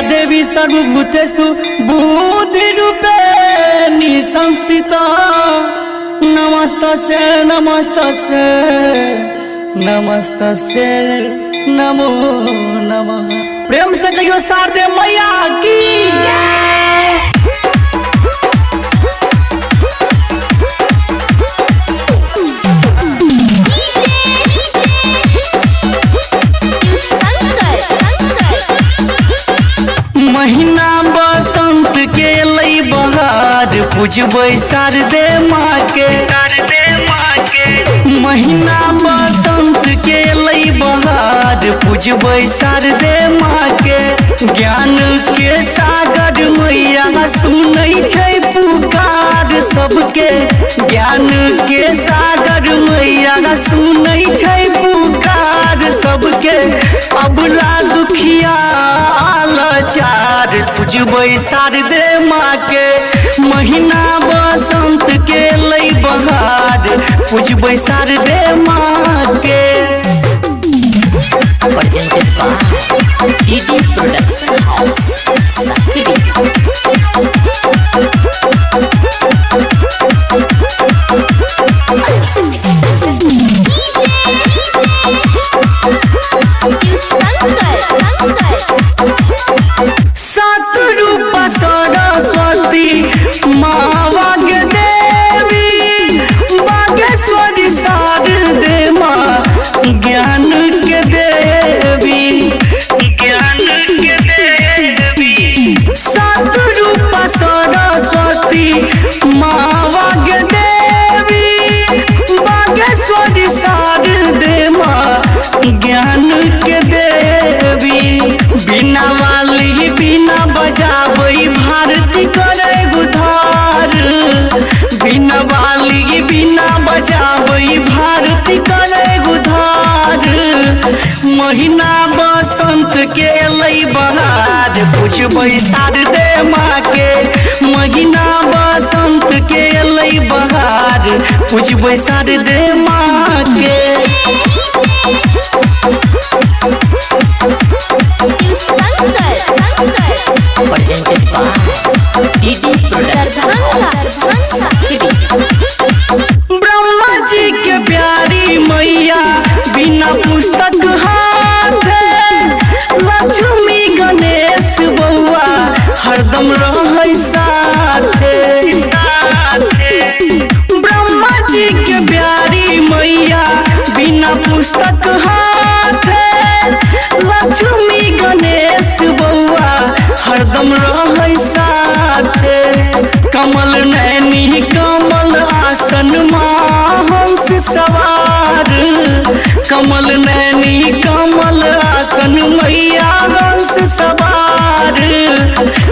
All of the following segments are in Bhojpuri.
देवी सर्वभूतेषु बुद्धिरूपेणी संस्थिता नमस्तस्यै नमस्तस्यै नमस्तस्यै नमो नमः। प्रेम से कहियो शारदे मैया की। महीना बसंत के लई बहार पूजबै शारदे माँ के। महीना बसंत के लई बहार पूजबै शारदे माँ के। ज्ञान के सागर मैया सुनै छै पुकार सबके। ज्ञान के सागर मैया सुनै छै पुकार सबके। अबला दुखिया लाचार पूजबै शारदे माँ के। महीना बसंत के लई बहार पूजबै शारदे माँ के। Presented by DD Production House, Sakri। Satarupa Saraswati माँ वाग्देवी बागेश्वरी शारदे माँ ज्ञान के देवी। सतरूपा सरस्वती माँ वाग्देवी बागेश्वरी शारदे माँ ज्ञान के देवी। बिना वाली बिना बजाबै भारती करे उधार। बिना वाली बिना बजाबै भारती करे उधार। महीना बसंत के लई बहार पूजबै शारदे माँ के। महीना बसंत के लई बहार पूजबै शारदे माँ के। Presented by DD Production House, Sakri। Brahma ji के प्यारी मैया बिना पुस्तक हाथ। लक्ष्मी गणेश बउआ हरदम रहै साथे। ब्रह्मा जी के प्यारी मैया बिना पुस्तक हाथ। लक्ष्मी गणेश बउआ हरदम रहै साथे। कमल नैनी कमल आसन माँ हंस सवार। कमल नैनी कमल आसन मैया हंस सवार।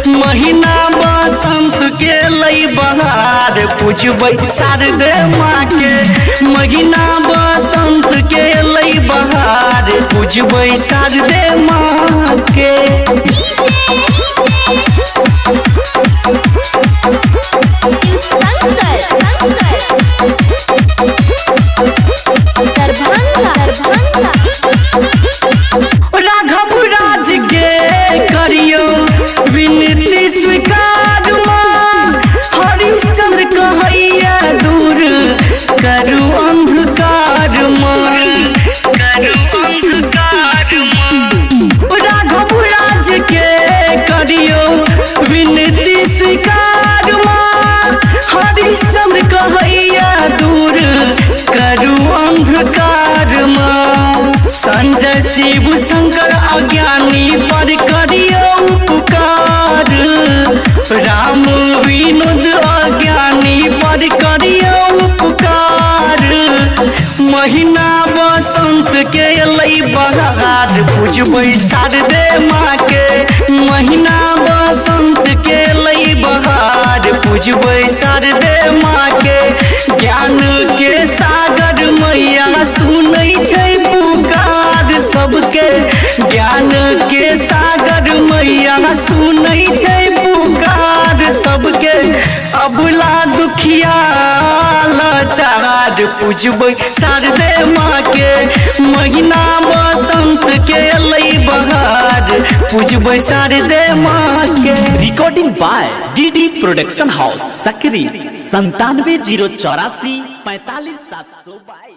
महीना बसंत के लई बहार पूजबै शारदे माँ के। महीना बसंत के लई बहार पूजबै शारदे माँ के। राघव राज के करियो विनती स्वीकार माँ। हरिश्चंद्र कहैया दूर करू अंधकार माँ। राघव राज के करियो विनती स्वीकार माँ। हरिश्चंद्र कहैया दूर करू अंधकार माँ। संजय शिव शंकर अज्ञानी पर करियो उपकार। राम विनोद अज्ञानी पर करियो उपकार। महीना बसंत के लई बहार पूजबै शारदे माँ के। महीना बसंत के लई बहार पूजबै शारदे माँ के। ज्ञान के सागर मैया सुनै छै पुकार सबके। ज्ञान के सागर मैया सुनै छै पुकार सबके। अबला दुखिया लाचार पूजबै शारदे माँ के। महीना बसंत के लई बहार पूजबै शारदे माँ के। Recording by DD production house Sakri 97 084 45 722।